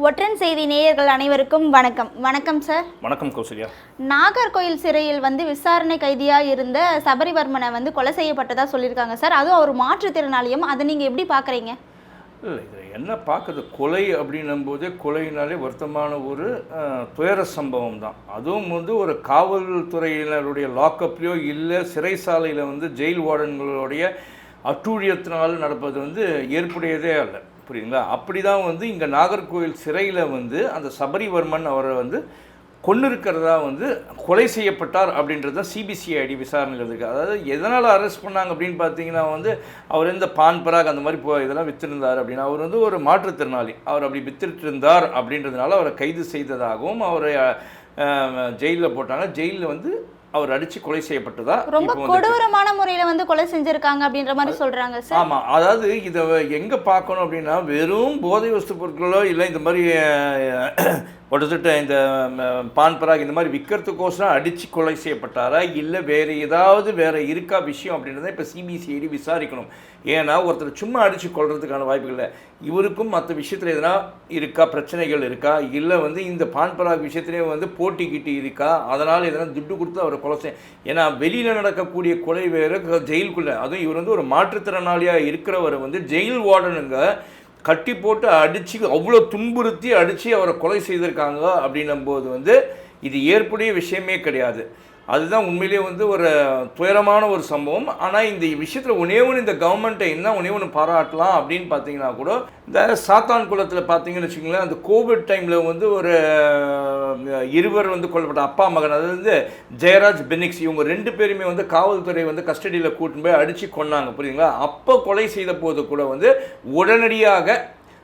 ஒற்றன் செய்தி நேயர்கள் அனைவருக்கும் வணக்கம். வணக்கம் சார். வணக்கம் கௌசல்யா. நாகர்கோயில் சிறையில் விசாரணை கைதியாக இருந்த சபரிவர்மனை கொலை செய்யப்பட்டதா சொல்லியிருக்காங்க சார். அதுவும் அவர் மாற்றுத்திறனாளியும். அதை நீங்கள் எப்படி பார்க்குறீங்க? இல்லை, இதில் என்ன பார்க்குறது, கொலை அப்படின்னும் போதே கொலையினாலே வருத்தமான ஒரு துயர சம்பவம் தான். அதுவும் ஒரு காவல்துறையினருடைய லாக்கப்லையோ இல்லை சிறைசாலையில் ஜெயில் வார்டன்களுடைய அட்டூழியத்தினால் நடப்பது ஏற்புடையதே அல்ல. புரியுங்களா? அப்படி தான் இங்கே நாகர்கோவில் சிறையில் அந்த சபரிவர்மன் அவரை கொன்று இருக்கிறதா கொலை செய்யப்பட்டார் அப்படின்றது தான் சிபிசிஐடி விசாரணையில் இருக்குது. அதாவது எதனால் அரெஸ்ட் பண்ணாங்க அப்படின்னு பார்த்தீங்கன்னா அவர் பான் பராக் அந்த மாதிரி இதெல்லாம் விற்றுருந்தார் அப்படின்னா அவர் ஒரு மாற்றுத்திறனாளி. அவர் அப்படி வித்துட்டு இருந்தார் அப்படின்றதுனால அவரை கைது செய்ததாகவும் அவரை ஜெயிலில் போட்டாங்க. ஜெயிலில் அவர் அடித்து கொலை செய்யப்பட்டதா ரொம்ப கொடூரமான முறையில் கொலை செஞ்சுருக்காங்க அப்படின்ற மாதிரி சொல்கிறாங்க சார். ஆமாம், அதாவது இதை எங்கே பார்க்கணும் அப்படின்னா, வெறும் போதை வஸ்து பொருட்களோ இல்லை இந்த மாதிரி ஒருத்தட்ட இந்த பான் பராக் இந்த மாதிரி விற்கிறதுக்கோசரம் அடித்து கொலை செய்யப்பட்டாரா இல்லை வேறு இருக்கா விஷயம் அப்படின்றத இப்போ சிபிசிஐடி விசாரிக்கணும். ஏன்னா ஒருத்தர் சும்மா அடித்து கொள்றதுக்கான வாய்ப்புகள் இல்லை. இவருக்கும் மற்ற விஷயத்தில் எதனா இருக்கா, பிரச்சனைகள் இருக்கா, இல்லை இந்த பான் பராக் விஷயத்துலேயே போட்டிக்கிட்டு இருக்கா, அதனால் எதனா துட்டு கொடுத்து அவரை கொலை செய்ய. ஏன்னா வெளியில் நடக்கக்கூடிய கொலை வேறு, ஜெயிலுக்குள்ளே அதுவும் இவர் ஒரு மாற்றுத்திறனாளியாக இருக்கிறவரை ஜெயில் வார்டனுங்க கட்டி போட்டு அடித்து அவ்வளோ துன்புறுத்தி அடித்து அவரை கொலை செய்திருக்காங்க அப்படின்னும் போது இது ஏற்புடைய விஷயமே கிடையாது. அதுதான் உண்மையிலேயே ஒரு துயரமான ஒரு சம்பவம். ஆனால் இந்த விஷயத்தில் இந்த கவர்மெண்ட்டை என்ன பாராட்டலாம் அப்படின்னு பார்த்தீங்கன்னா கூட, இந்த சாத்தான் குளத்தில் பார்த்தீங்கன்னு வச்சுக்கோங்களேன், அந்த கோவிட் டைமில் ஒரு இருவர் கொல்லப்பட்ட அப்பா மகன், அதாவது ஜெயராஜ் பெனிக்ஸ், இவங்க ரெண்டு பேருமே காவல்துறை கஸ்டடியில் கூட்டின்னு போய் அடித்து கொன்னாங்க. புரியுதுங்களா? அப்போ கொலை செய்த போது கூட உடனடியாக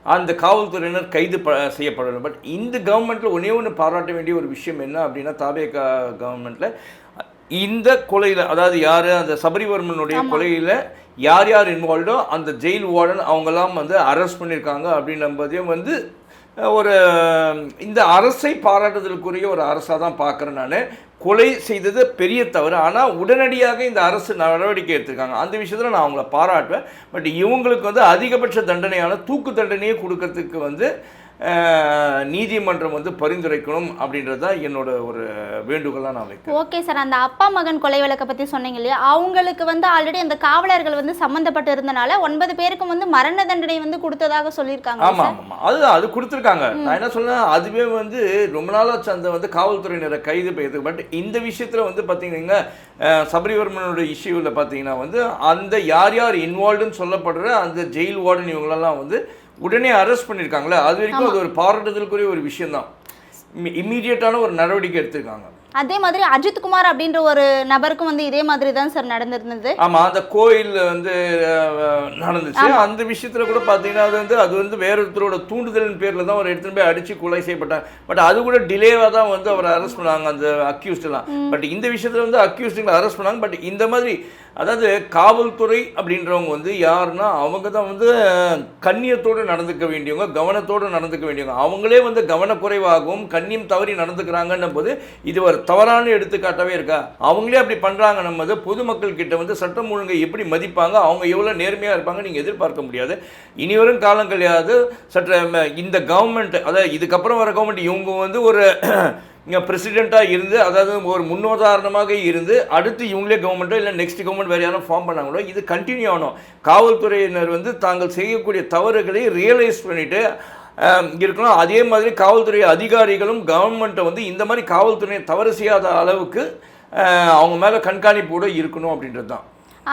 அந்த காவல்துறையினர் கைது செய்யப்படணும். பட் இந்த கவர்மெண்ட்டில் ஒன்று பாராட்ட வேண்டிய ஒரு விஷயம் என்ன அப்படின்னா, தாவேகா கவர்மெண்ட்டில் இந்த கொலையில், அதாவது யார் அந்த சபரிவர்மனுடைய கொலையில் யார் யார் இன்வால்வ்டோ அந்த ஜெயில் வார்டன் அவங்கெல்லாம் அரெஸ்ட் பண்ணியிருக்காங்க அப்படின்னதையும் ஒரு இந்த அரசை பாராட்டுதலுக்குரிய ஒரு அரசாக தான் பார்க்குறேன் நான். கொலை செய்தது பெரிய தவறு, ஆனால் உடனடியாக இந்த அரசு நடவடிக்கை எடுத்திருக்காங்க. அந்த விஷயத்தில் நான் அவங்கள பாராட்டுவேன். பட் இவங்களுக்கு அதிகபட்ச தண்டனையான தூக்கு தண்டனையே கொடுக்கறதுக்கு நீதிமன்றம் பரிந்துரைக்கணும் அப்படின்றது தான் என்னோட ஒரு வேண்டுகோளாக நான் வைக்கிறேன். ஓகே சார், அந்த அப்பா மகன் கொலை வழக்கை பற்றி சொன்னீங்க இல்லையா, அவங்களுக்கு ஆல்ரெடி அந்த காவலர்கள் சம்மந்தப்பட்டு இருந்தனால 9 பேருக்கு மரண தண்டனை கொடுத்ததாக சொல்லியிருக்காங்க. ஆமாம் ஆமாம், அது கொடுத்துருக்காங்க. நான் என்ன சொன்னேன், அதுவே ரொம்ப நாளாச்சு அந்த காவல்துறையினரை கைது செய்யுது. பட் இந்த விஷயத்தில் பார்த்தீங்கன்னா சபரிவர்மனோட இஷ்யூவில் பார்த்தீங்கன்னா அந்த யார் யார் இன்வால்வ்டுன்னு சொல்லப்படுற அந்த ஜெயில் வார்டன் இவங்களெல்லாம் உடனே அரெஸ்ட் பண்ணியிருக்காங்களே, அது வரைக்கும் அது ஒரு பாராட்டுதலுக்குரிய ஒரு விஷயம் தான். இம்மீடியட்டான ஒரு நடவடிக்கை எடுத்திருக்காங்க. அதே மாதிரி அஜித் குமார் அப்படின்ற ஒரு நபருக்கும் இதே மாதிரி தான் சார் நடந்திருந்தது. ஆமாம், அந்த கோயில் நடந்துச்சு. அந்த விஷயத்தில் கூட பார்த்தீங்கன்னா அது வேற ஒருத்தரோட தூண்டுதலின் பேரில் தான் ஒரு எடுத்துகிட்டு போய் அடித்து கொலை செய்யப்பட்டாங்க. பட் அது கூட டிலேவாக தான் அவரை அரெஸ்ட் பண்ணாங்க அந்த அக்யூஸ்டெல்லாம். பட் இந்த விஷயத்தில் அக்யூஸ்டுங்களை அரெஸ்ட் பண்ணாங்க. பட் இந்த மாதிரி அதாவது காவல்துறை அப்படின்றவங்க யாருன்னா அவங்க தான் கண்ணியத்தோடு நடந்துக்க வேண்டியவங்க, கவனத்தோடு நடந்துக்க வேண்டியவங்க. அவங்களே கவனக்குறைவாகவும் கண்ணியம் தவறி நடந்துக்கிறாங்கன்னும் போது இது ஒரு தவறான எடுத்துக்காட்டாகவே இருக்கா? அவங்களே அப்படி பண்ணுறாங்கன்னும் பொதுமக்கள் கிட்ட சட்டம் ஒழுங்கை எப்படி மதிப்பாங்க, அவங்க எவ்வளோ நேர்மையாக இருப்பாங்க நீங்கள் எதிர்பார்க்க முடியாது. இனிவரும் காலம் கிடையாது. இந்த கவர்மெண்ட், அதாவது இதுக்கப்புறம் வர கவர்மெண்ட் இவங்க ஒரு இங்கே பிரசிடெண்ட்டாக இருந்து, அதாவது ஒரு முன்னுதாரணமாக இருந்து அடுத்து இவங்களே கவர்மெண்ட்டோ இல்லை நெக்ஸ்ட் கவர்மெண்ட் வேறு யாரும் ஃபார்ம் பண்ணாங்களோ இது கண்டினியூ ஆகணும். காவல்துறையினர் தாங்கள் செய்யக்கூடிய தவறுகளை ரியலைஸ் பண்ணிவிட்டு இருக்கணும். அதே மாதிரி காவல்துறை அதிகாரிகளும் கவர்மெண்ட்டை இந்த மாதிரி காவல்துறையை தவறு செய்யாத அளவுக்கு அவங்க மேலே கண்காணிப்போடு இருக்கணும் அப்படின்றது தான்.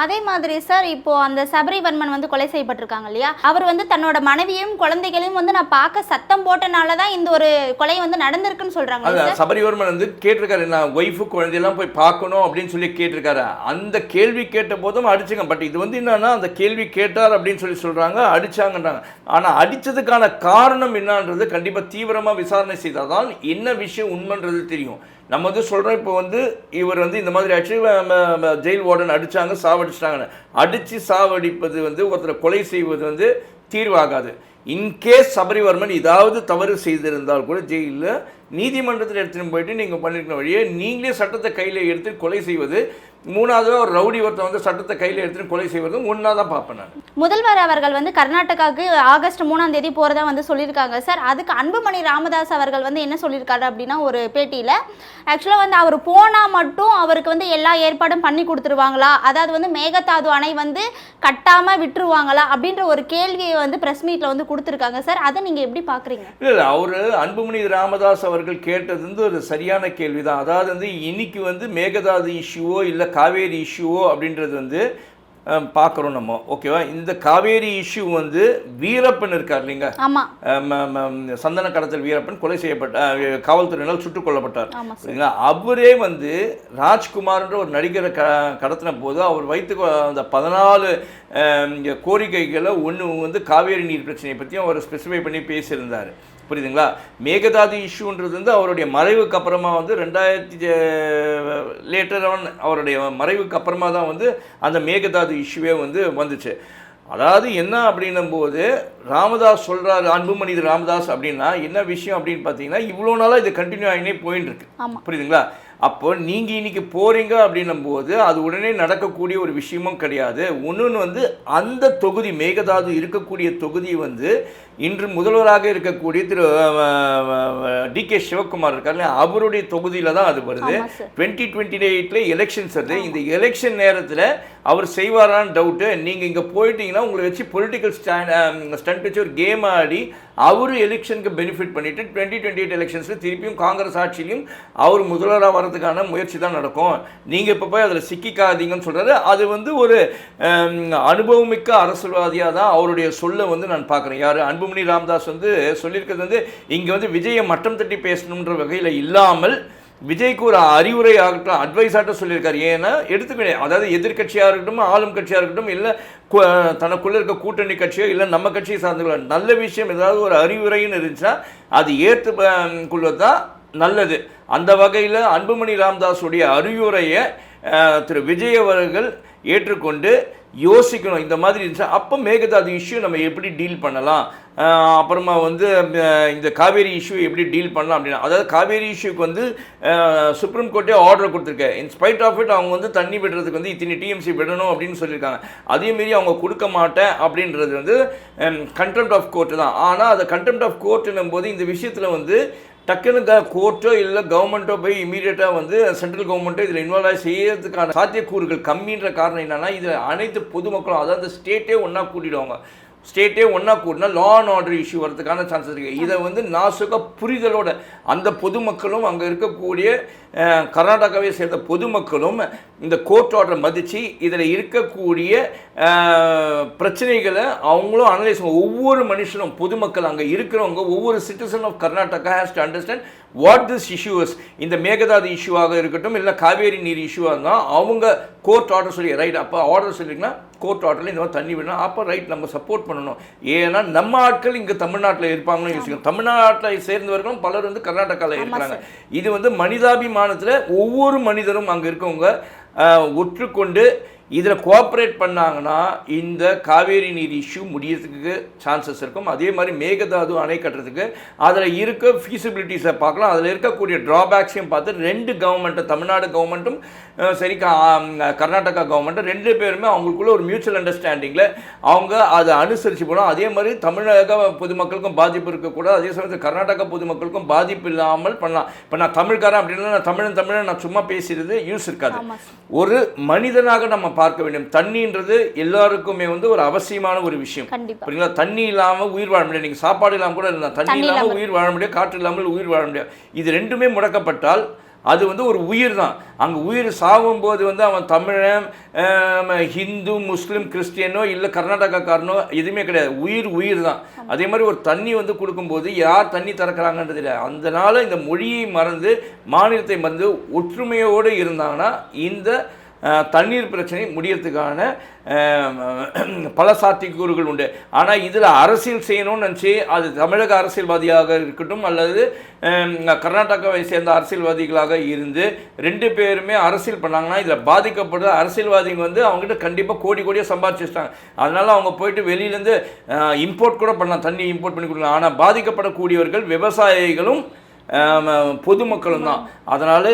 அதே மாதிரி சார், இப்போ அந்த சபரிவர்மன் கொலை செய்யப்பட்டிருக்காங்க இல்லையா, அவர் தன்னோட மனைவியும் குழந்தைகளையும் நான் பார்க்க சத்தம் போட்டனால தான் இந்த ஒரு கொலை நடந்திருக்குன்னு சொல்றாங்க. சபரிவர்மன் கேட்டிருக்காரு, நான் ஒய்ஃபு குழந்தையெல்லாம் போய் பார்க்கணும் அப்படின்னு சொல்லி கேட்டிருக்காரு. அந்த கேள்வி கேட்ட போதும் அடிச்சுங்க. பட் இது என்னன்னா அந்த கேள்வி கேட்டார் அப்படின்னு சொல்லி சொல்றாங்க, அடிச்சாங்கன்றாங்க. ஆனால் அடித்ததுக்கான காரணம் என்னன்றது கண்டிப்பாக தீவிரமாக விசாரணை செய்தால் தான் என்ன விஷயம் உண்மைன்றது தெரியும். நம்ம சொல்கிறோம், இப்போ இவர் இந்த மாதிரி ஆக்சுவலி ஜெயில் வார்டன் அடித்தாங்க, சாவடிச்சிட்டாங்கன்னு. அடித்து சாவடிப்பது ஒருத்தரை கொலை செய்வது தீர்வாகாது. இன்கேஸ் சபரிவர்மன் ஏதாவது தவறு செய்திருந்தால் கூட ஜெயிலில் நீதிமன்றத்தில் எடுத்துகிட்டு போயிட்டு நீங்கள் பண்ணிருக்கிற வழியே நீங்களே சட்டத்தை கையில் எடுத்து கொலை செய்வது, மூணாவது ஒரு ரவுடி ஒருத்தர் வந்து சட்டத்தை கையில் எடுத்துட்டு கொலை செய்வதும் ஒன்றா தான் பார்ப்பேன் நான். முதல்வர் அவர்கள் வந்து கர்நாடகாவுக்கு ஆகஸ்ட் 3ஆம் தேதி போகிறதா வந்து சொல்லியிருக்காங்க சார். அதுக்கு அன்புமணி ராமதாஸ் அவர்கள் வந்து என்ன சொல்லியிருக்காரு அப்படின்னா, ஒரு பேட்டியில் ஆக்சுவலாக வந்து அவர் போனால் மட்டும் அவருக்கு வந்து எல்லா ஏற்பாடும் பண்ணி கொடுத்துருவாங்களா, அதாவது வந்து மேகதாது அணை வந்து கட்டாமல் விட்டுருவாங்களா அப்படின்ற ஒரு கேள்வியை வந்து ப்ரெஸ் மீட்டில் வந்து கொடுத்துருக்காங்க சார். அதை நீங்கள் எப்படி பார்க்குறீங்க? இல்லை, அவர் அன்புமணி ராமதாஸ் அவர்கள் கேட்டது வந்து ஒரு சரியான கேள்வி தான். அதாவது வந்து இன்னைக்கு வந்து மேகதாது இஷ்யூவோ இல்லை காவேரி இஷ்யூவோ அப்படின்றது வந்து பார்க்குறோம் நம்ம, ஓகேவா? இந்த காவேரி இஷ்யூ வந்து வீரப்பன் இருக்கார் இல்லைங்க, சந்தன கடத்தல் வீரப்பன் கொலை செய்யப்பட்ட காவல்துறையினால் சுட்டுக் கொல்லப்பட்டார் சரிங்களா. அவரே வந்து ராஜ்குமார்ன்ற ஒரு நடிகரை கடத்தின போது அவர் வைத்து அந்த 14 கோரிக்கைகளை ஒன்று வந்து காவேரி நீர் பிரச்சனையை பற்றியும் அவர் ஸ்பெசிஃபை பண்ணி பேசியிருந்தார், புரியுதுங்களா? மேகதாது இஷ்யூன்றது வந்து அவருடைய மறைவுக்கு அப்புறமா வந்து 2000 லேட்டர் ஆன் அவருடைய மறைவுக்கு அப்புறமா தான் வந்து அந்த மேகதாது இஷ்யூவே வந்து வந்துச்சு. அதாவது என்ன அப்படின்னும் போது ராமதாஸ் சொல்கிறார், அன்புமணி ராமதாஸ் அப்படின்னா என்ன விஷயம் அப்படின்னு பார்த்தீங்கன்னா, இவ்வளோ நாளாக இது கண்டினியூ ஆகினே போயின்னு இருக்கு, புரியுதுங்களா? அப்போ நீங்கள் இன்னைக்கு போகிறீங்க அப்படின்னும் போது அது உடனே நடக்கக்கூடிய ஒரு விஷயமும் கிடையாது. ஒன்று வந்து அந்த தொகுதி மேகதாது இருக்கக்கூடிய தொகுதி வந்து இன்று முதல்வராக இருக்கக்கூடிய திரு DK சிவகுமார் இருக்காரு, அவருடைய தொகுதியில் தான் அது வருது. 2028 எலெக்ஷன்ஸ் வருது. இந்த எலெக்ஷன் நேரத்தில் அவர் செய்வாரான்னு டவுட்டு. நீங்கள் இங்கே போயிட்டீங்கன்னா உங்களை வச்சு பொலிட்டிக்கல் ஸ்டண்ட் வச்சு ஒரு கேம் ஆடி அவர் எலெக்ஷனுக்கு பெனிஃபிட் பண்ணிவிட்டு 2028 எலெக்ஷன்ஸில் திருப்பியும் காங்கிரஸ் ஆட்சியிலையும் அவர் முதல்வராக வரதுக்கான முயற்சி தான் நடக்கும். நீங்கள் இப்போ போய் அதில் சிக்கிக்காதீங்கன்னு சொல்கிறாரு. அது வந்து ஒரு அனுபவமிக்க அரசியல்வாதியாக தான் அவருடைய சொல்ல வந்து நான் பார்க்குறேன். யார் அன்புமணி ராமதாஸ் வந்து சொல்லியிருக்கிறது வந்து இங்கே வந்து விஜயை மட்டம் தட்டி பேசணுன்ற வகையில் இல்லாமல் விஜய்க்கு ஒரு அறிவுரை ஆகட்டும், அட்வைஸ் ஆகட்டும் சொல்லியிருக்காரு. ஏன்னா எடுத்துக்கணும், அதாவது எதிர்கட்சியாக இருக்கட்டும் ஆளும் கட்சியாக இருக்கட்டும் இல்லை தனக்குள்ளே இருக்க கூட்டணி கட்சியோ இல்லை நம்ம கட்சியை சார்ந்துள்ள நல்ல விஷயம் ஏதாவது ஒரு அறிவுரைன்னு இருந்துச்சுன்னா அது ஏற்றுக்கொள்வது தான் நல்லது. அந்த வகையில் அன்புமணி ராமதாஸுடைய அறிவுரையை திரு விஜய் அவர்கள் ஏற்றுக்கொண்டு யோசிக்கணும். இந்த மாதிரி இருந்துச்சா அப்போ மேகதாது இஷ்யூ நம்ம எப்படி டீல் பண்ணலாம், அப்புறமா வந்து இந்த காவேரி இஷ்யூ எப்படி டீல் பண்ணலாம் அப்படின்னா, அதாவது காவேரி இஷ்யூக்கு வந்து சுப்ரீம் கோர்ட்டே ஆர்டர் கொடுத்துருக்கேன். இன்ஸ்பைட் ஆஃப் இட் அவங்க வந்து தண்ணி விடுறதுக்கு வந்து இத்தனை TMC விடணும் அப்படின்னு சொல்லியிருக்காங்க. அதேமாரி அவங்க கொடுக்க மாட்டேன் அப்படின்றது வந்து கண்டெம்ட் ஆஃப் கோர்ட்டு தான். ஆனால் அதை கண்டெம்ட் ஆஃப் கோர்ட்டுன்னும் போது இந்த விஷயத்தில் வந்து டக்குன்னு கோர்ட்டோ இல்லை கவர்மெண்ட்டோ போய் இமீடியட்டாக வந்து சென்ட்ரல் கவர்மெண்ட்டோ இதில் இன்வால்வ் ஆகி செய்யறதுக்கான சாத்தியக்கூறுகள் கம்மின்ற காரணம் என்னென்னா, இதில் அனைத்து பொதுமக்களும் அதாவது ஸ்டேட்டே ஒன்றா கூட்டிடுவாங்க. ஸ்டேட்டே ஒன்றா கூட்டினா லா அண்ட் ஆர்டர் இஷ்யூ வரதுக்கான சான்சஸ் இருக்குது. இதை வந்து நாசுக்க புரிதலோட அந்த பொதுமக்களும் அங்கே இருக்கக்கூடிய கர்நாடகாவை சேர்ந்த பொதுமக்களும் இந்த கோர்ட் ஆர்டரை மதித்து இதில் இருக்கக்கூடிய பிரச்சனைகளை அவங்களும் அனலைஸ் ஒவ்வொரு மனுஷனும் பொதுமக்கள் அங்கே இருக்கிறவங்க ஒவ்வொரு citizen of Karnataka has to understand what this issues. இந்த மேகதாது இஷ்யூவாக இருக்கட்டும் இல்லை காவேரி நீர் இஷ்யூவாக இருந்தால் அவங்க கோர்ட் ஆர்டர் சொல்லி ரைட் அப்போ ஆர்டர் சொல்லிங்கன்னா கோர்ட் ஆர்டரில் இந்த மாதிரி தண்ணி விடணும், அப்போ ரைட் நம்ம சப்போர்ட் பண்ணணும். ஏன்னா நம்ம ஆட்கள் இங்கே தமிழ்நாட்டில் இருப்பாங்கன்னு யோசிக்கணும். தமிழ்நாட்டை சேர்ந்தவர்களும் பலர் வந்து கர்நாடகாவில் இருக்கிறாங்க. இது வந்து மனிதாபிமானத்தில் ஒவ்வொரு மனிதரும் அங்கே இருக்கவங்க ஒற்றுக்கொண்டு இதில் கோஆப்ரேட் பண்ணாங்கன்னா இந்த காவேரி நீர் இஷ்யூ முடியறதுக்கு சான்சஸ் இருக்கும். அதே மாதிரி மேகதாது அணை கட்டுறதுக்கு அதில் இருக்க ஃபீசிபிலிட்டிஸை பார்க்கலாம். அதில் இருக்கக்கூடிய ட்ராபேக்ஸையும் பார்த்து ரெண்டு கவர்மெண்ட்டும் தமிழ்நாடு கவர்மெண்ட்டும் சரி கர்நாடகா கவர்மெண்ட்டும் ரெண்டு பேருமே அவங்களுக்குள்ள ஒரு மியூச்சுவல் அண்டர்ஸ்டாண்டிங்கில் அவங்க அதை அனுசரித்து போகணும். அதே மாதிரி தமிழக பொதுமக்களுக்கும் பாதிப்பு இருக்கக்கூடாது, அதே சமயத்தில் கர்நாடகா பொதுமக்களுக்கும் பாதிப்பு இல்லாமல் பண்ணலாம். இப்போ நான் தமிழ்காரன் அப்படின்னா நான் தமிழன் நான் சும்மா பேசுகிறது யூஸ் இருக்காது. ஒரு மனிதனாக நம்ம பார்க்க வேண்டும். தண்ணின்றது எல்லாருக்குமே வந்து ஒரு அவசியமான ஒரு விஷயம். புரியுங்களா? தண்ணி இல்லாமல் உயிர் வாழ முடியாது. நீங்கள் சாப்பாடு இல்லாமல் கூட இருந்தால் தண்ணி இல்லாமல் உயிர் வாழ முடியாது, காற்று இல்லாமல் உயிர் வாழ முடியாது. இது ரெண்டுமே முடக்கப்பட்டால் அது வந்து ஒரு உயிர் தான். அங்கே உயிர் சாகும்போது வந்து அவன் தமிழன் ஹிந்து முஸ்லீம் கிறிஸ்டியனோ இல்லை கர்நாடகாக்காரனோ எதுவுமே கிடையாது. உயிர் தான். அதே மாதிரி ஒரு தண்ணி வந்து கொடுக்கும்போது யார் தண்ணி திறக்கிறாங்கன்றது இல்லை. அதனால இந்த மொழியை மறந்து மாநிலத்தை மறந்து ஒற்றுமையோடு இருந்தாங்கன்னா இந்த தண்ணீர் பிரச்சனை முடியறதுக்கான பல சாத்தியக்கூறுகள் உண்டு. ஆனால் இதில் அரசியல் செய்யணும்னு நினச்சி அது தமிழக அரசியல்வாதியாக இருக்கட்டும் அல்லது கர்நாடகாவை சேர்ந்த அரசியல்வாதிகளாக இருந்து ரெண்டு பேருமே அரசியல் பண்ணாங்கன்னா இதில் பாதிக்கப்படுற அரசியல்வாதிங்க வந்து அவங்ககிட்ட கண்டிப்பாக கோடியாக சம்பாதிச்சிட்டாங்க. அதனால் அவங்க போயிட்டு வெளியிலேருந்து இம்போர்ட் கூட பண்ணலாம், தண்ணி இம்போர்ட் பண்ணி கொடுக்கலாம். ஆனால் பாதிக்கப்படக்கூடியவர்கள் விவசாயிகளும் பொதுமக்களும் தான். அதனால்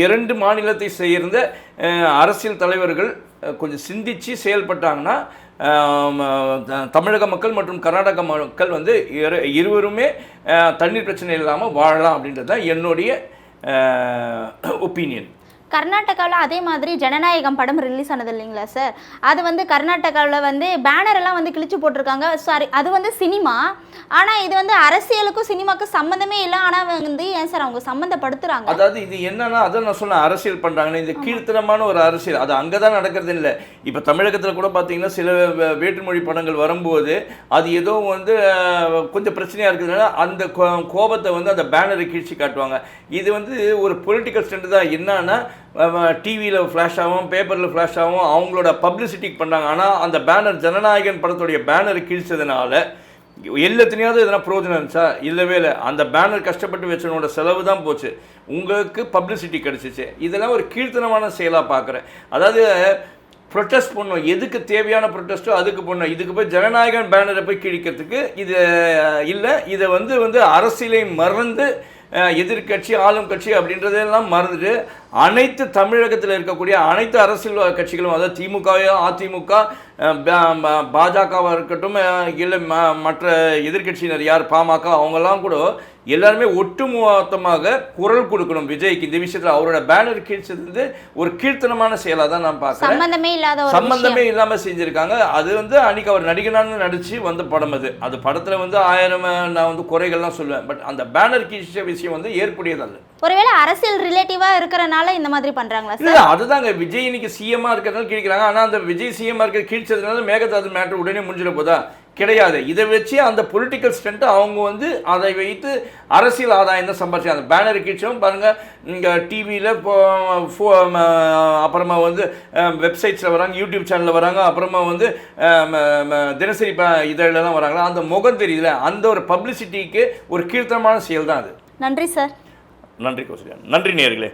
2 மாநிலத்தை சேர்ந்த அரசியல் தலைவர்கள் கொஞ்சம் சிந்திச்சு செயல்பட்டாங்கன்னா தமிழக மக்கள் மற்றும் கர்நாடக மக்கள் வந்து இருவருமே தண்ணீர் பிரச்சனை இல்லாமல் வாழலாம் அப்படின்றது தான் என்னுடைய ஒப்பீனியன். கர்நாடகாவில் அதே மாதிரி ஜனநாயகம் படம் ரிலீஸ் ஆனது இல்லைங்களா சார், அது வந்து கர்நாடகாவில் வந்து பேனர் எல்லாம் வந்து கிழிச்சு போட்டிருக்காங்க. சாரி, அது வந்து சினிமா, ஆனால் இது வந்து அரசியலுக்கும் சினிமாவுக்கும் சம்மந்தமே இல்லை. ஆனால் வந்து ஏன் சார் அவங்க சம்மந்தப்படுத்துகிறாங்க? அதாவது இது என்னன்னா, அதான் நான் சொன்னேன், அரசியல் பண்ணுறாங்கன்னு. இந்த கீழ்த்தனமான ஒரு அரசியல் அது அங்கே தான் நடக்கிறது இல்லை. இப்போ தமிழகத்தில் கூட பார்த்தீங்கன்னா சில வேற்றுமொழி படங்கள் வரும்போது அது ஏதோ வந்து கொஞ்சம் பிரச்சனையாக இருக்கிறதுனால அந்த கோபத்தை வந்து அந்த பேனரை கீழ்ச்சி காட்டுவாங்க. இது வந்து ஒரு பொலிட்டிக்கல் ஸ்டண்ட் தான். என்னன்னா டிவியில் ஃப்ளாஷ் ஆகும், பேப்பரில் ஃப்ளாஷ் ஆகும், அவங்களோட பப்ளிசிட்டிக்கு பண்ணுறாங்க. ஆனால் அந்த பேனர் ஜனநாயகன் படத்துடைய பேனரை கிழிச்சதுனால எல்லாத்தினையாவது எதனா பிரயோஜனம் இருந்துச்சா? இல்லவே இல்லை. அந்த பேனர் கஷ்டப்பட்டு வச்சனோட செலவு தான் போச்சு, உங்களுக்கு பப்ளிசிட்டி கிடச்சிச்சு. இதெல்லாம் ஒரு கீழ்த்தனமான செயலாக பார்க்குறேன். அதாவது ப்ரொட்டஸ்ட் பண்ணணும், எதுக்கு தேவையான ப்ரொட்டஸ்ட்டோ அதுக்கு பண்ணணும். இதுக்கு போய் ஜனநாயகன் பேனரை போய் கிழிக்கிறதுக்கு இது இல்லை. இதை வந்து அரசியலை மறந்து எதிர்கட்சி ஆளும் கட்சி அப்படின்றதெல்லாம் மறந்துட்டு அனைத்து தமிழகத்தில் இருக்கக்கூடிய அனைத்து அரசியல் கட்சிகளும், அதாவது திமுகவோ அதிமுக பாஜகவாக இருக்கட்டும், இல்லை மற்ற எதிர்கட்சியினர் யார் பாமக, அவங்கெல்லாம் கூட எல்லாருமே ஒட்டுமொத்தமாக குரல் கொடுக்கணும் விஜய்க்கு. இந்த விஷயத்தில் அவரோட பேனர் கீழ்ச்சது வந்து ஒரு கீழ்த்தனமான செயலாக தான் நான் பார்க்குறேன். சம்பந்தமே இல்லாமல் செஞ்சுருக்காங்க. அது வந்து அன்றைக்கி அவர் நடிகனான்னு நடித்து வந்த படம். அது படத்தில் வந்து 1000 நான் வந்து குறைகள்லாம் சொல்லுவேன். பட் அந்த பேனர் கீழ்ச்ச விஷயம் வந்து ஏற்புடையதல்ல. ஒருவேளை அரசியல் ரிலேட்டிவாக இருக்கிறனால இந்த மாதிரி பண்ணுறாங்களா? இல்லை, அதுதாங்க. விஜய் இன்னைக்கு சிஎம்மாக இருக்கிறதுனால கீழ்க்கிறாங்க. ஆனால் அந்த விஜய் சிஎம்மாக இருக்கிற கீழ்ச்சதுனால மேகதாது மேட்ரு உடனே முடிஞ்சிட போதா? கிடையாது. இதை வச்சு அந்த பொலிட்டிக்கல் ஸ்டண்ட்டு அவங்க வந்து அதை வைத்து அரசியல் ஆதாயம் தான் சம்பாதிச்சாங்க. அந்த பேனர் கீழ்ச்சும் பாருங்கள், இங்கே டிவியில் அப்புறமா வந்து வெப்சைட்ஸில் வராங்க, யூடியூப் சேனலில் வராங்க, அப்புறமா வந்து தினசரி இதெல்லாம் வராங்களா, அந்த முகம் தெரியல. அந்த ஒரு பப்ளிசிட்டிக்கு ஒரு கீழ்த்தனமான செயல் தான் அது. நன்றி சார். நன்றி கௌசல்யா. நன்றி நேயர்களே.